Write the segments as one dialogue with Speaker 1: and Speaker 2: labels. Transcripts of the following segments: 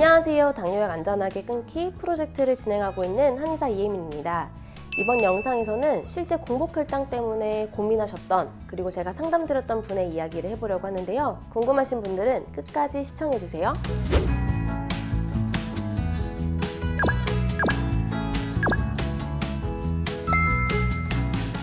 Speaker 1: 안녕하세요. 당뇨약 안전하게 끊기 프로젝트를 진행하고 있는 한의사 이혜민입니다. 이번 영상에서는 실제 공복혈당 때문에 고민하셨던 그리고 제가 상담드렸던 분의 이야기를 해보려고 하는데요. 궁금하신 분들은 끝까지 시청해주세요.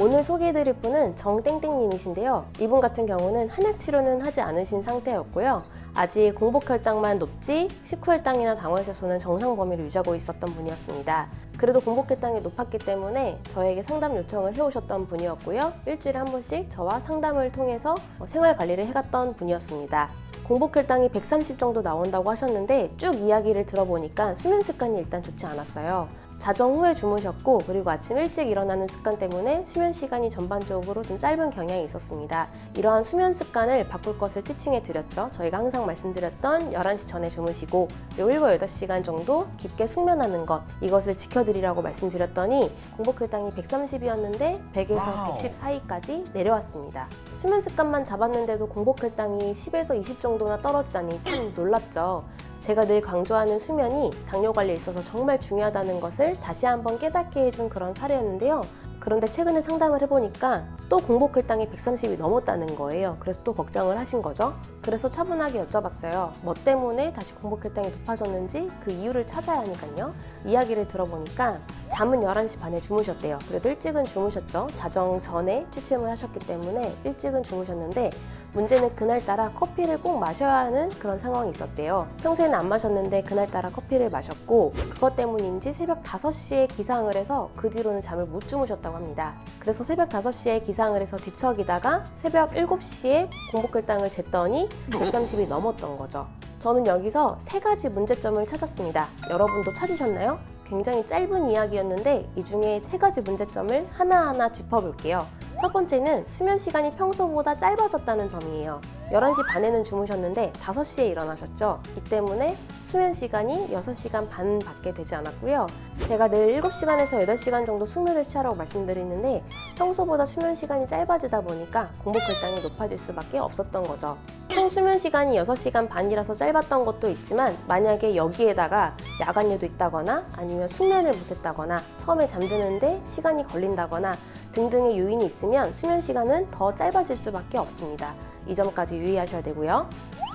Speaker 1: 오늘 소개해드릴 분은 정땡땡님이신데요. 이분 같은 경우는 한약 치료는 하지 않으신 상태였고요. 아직 공복혈당만 높지 식후혈당이나 당화혈소는 정상 범위를 유지하고 있었던 분이었습니다. 그래도 공복혈당이 높았기 때문에 저에게 상담 요청을 해오셨던 분이었고요. 일주일에 한 번씩 저와 상담을 통해서 생활관리를 해갔던 분이었습니다. 공복혈당이 130 정도 나온다고 하셨는데 쭉 이야기를 들어보니까 수면 습관이 일단 좋지 않았어요. 자정 후에 주무셨고 그리고 아침 일찍 일어나는 습관 때문에 수면 시간이 전반적으로 좀 짧은 경향이 있었습니다. 이러한 수면 습관을 바꿀 것을 티칭해 드렸죠. 저희가 항상 말씀드렸던 11시 전에 주무시고 그리고 7, 8시간 정도 깊게 숙면하는 것, 이것을 지켜드리라고 말씀드렸더니 공복혈당이 130이었는데 100에서 110 사이까지 내려왔습니다. 수면 습관만 잡았는데도 공복혈당이 10에서 20 정도나 떨어지다니 참 놀랍죠. 제가 늘 강조하는 수면이 당뇨 관리에 있어서 정말 중요하다는 것을 다시 한번 깨닫게 해준 그런 사례였는데요. 그런데 최근에 상담을 해보니까 또 공복혈당이 130이 넘었다는 거예요. 그래서 또 걱정을 하신 거죠. 그래서 차분하게 여쭤봤어요. 뭐 때문에 다시 공복혈당이 높아졌는지 그 이유를 찾아야 하니까요. 이야기를 들어보니까 잠은 11시 반에 주무셨대요. 그래도 일찍은 주무셨죠. 자정 전에 취침을 하셨기 때문에 일찍은 주무셨는데 문제는 그날따라 커피를 꼭 마셔야 하는 그런 상황이 있었대요. 평소에는 안 마셨는데 그날따라 커피를 마셨고 그것 때문인지 새벽 5시에 기상을 해서 그 뒤로는 잠을 못 주무셨다고 합니다. 그래서 새벽 5시에 기상을 해서 뒤척이다가 새벽 7시에 공복혈당을 쟀더니 130이 넘었던 거죠. 저는 여기서 3가지 문제점을 찾았습니다. 여러분도 찾으셨나요? 굉장히 짧은 이야기였는데 이 중에 3가지 문제점을 하나하나 짚어볼게요. 첫 번째는 수면 시간이 평소보다 짧아졌다는 점이에요. 11시 반에는 주무셨는데 5시에 일어나셨죠. 이 때문에 수면 시간이 6시간 반밖에 되지 않았고요. 제가 늘 7시간에서 8시간 정도 숙면을 취하라고 말씀드리는데 평소보다 수면 시간이 짧아지다 보니까 공복혈당이 높아질 수밖에 없었던 거죠. 총 수면 시간이 6시간 반이라서 짧았던 것도 있지만 만약에 여기에다가 야간일도 있다거나 아니면 숙면을 못했다거나 처음에 잠드는데 시간이 걸린다거나 등등의 요인이 있으면 수면 시간은 더 짧아질 수밖에 없습니다. 이 점까지 유의하셔야 되고요.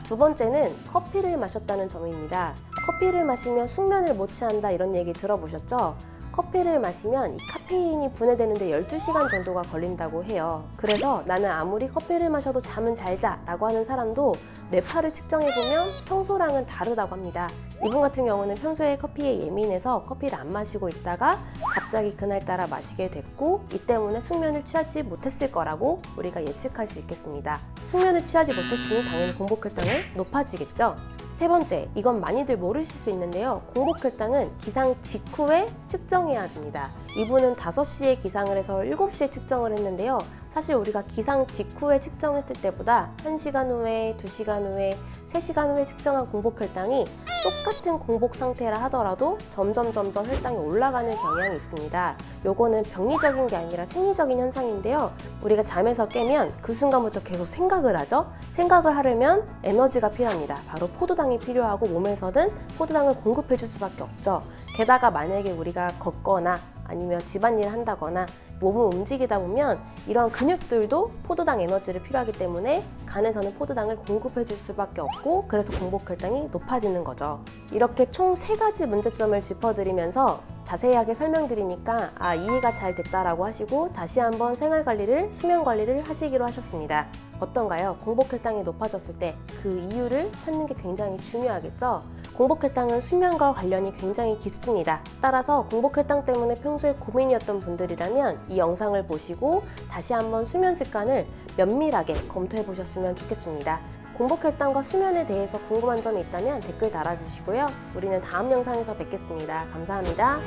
Speaker 1: 두 번째는 커피를 마셨다는 점입니다. 커피를 마시면 숙면을 못 취한다 이런 얘기 들어보셨죠? 커피를 마시면 이 카페인이 분해되는데 12시간 정도가 걸린다고 해요. 그래서 나는 아무리 커피를 마셔도 잠은 잘 자 라고 하는 사람도 뇌파를 측정해보면 평소랑은 다르다고 합니다. 이분 같은 경우는 평소에 커피에 예민해서 커피를 안 마시고 있다가 갑자기 그날따라 마시게 됐고 이 때문에 숙면을 취하지 못했을 거라고 우리가 예측할 수 있겠습니다. 숙면을 취하지 못했으니 당연히 공복혈당은 높아지겠죠. 세 번째, 이건 많이들 모르실 수 있는데요. 공복혈당은 기상 직후에 측정해야 합니다. 이분은 5시에 기상을 해서 7시에 측정을 했는데요. 사실 우리가 기상 직후에 측정했을 때보다 1시간 후에, 2시간 후에, 3시간 후에 측정한 공복혈당이 똑같은 공복 상태라 하더라도 점점 혈당이 올라가는 경향이 있습니다. 요거는 병리적인 게 아니라 생리적인 현상인데요. 우리가 잠에서 깨면 그 순간부터 계속 생각을 하죠. 생각을 하려면 에너지가 필요합니다. 바로 포도당이 필요하고 몸에서는 포도당을 공급해 줄 수밖에 없죠. 게다가 만약에 우리가 걷거나 아니면 집안일을 한다거나 몸을 움직이다 보면 이러한 근육들도 포도당 에너지를 필요하기 때문에 간에서는 포도당을 공급해 줄 수밖에 없고 그래서 공복혈당이 높아지는 거죠. 이렇게 총 3가지 문제점을 짚어드리면서 자세하게 설명드리니까 이해가 잘 됐다라고 하시고 다시 한번 생활관리를, 수면관리를 하시기로 하셨습니다. 어떤가요? 공복혈당이 높아졌을 때 그 이유를 찾는 게 굉장히 중요하겠죠? 공복혈당은 수면과 관련이 굉장히 깊습니다. 따라서 공복혈당 때문에 평소에 고민이었던 분들이라면 이 영상을 보시고 다시 한번 수면 습관을 면밀하게 검토해 보셨으면 좋겠습니다. 공복혈당과 수면에 대해서 궁금한 점이 있다면 댓글 달아주시고요. 우리는 다음 영상에서 뵙겠습니다. 감사합니다.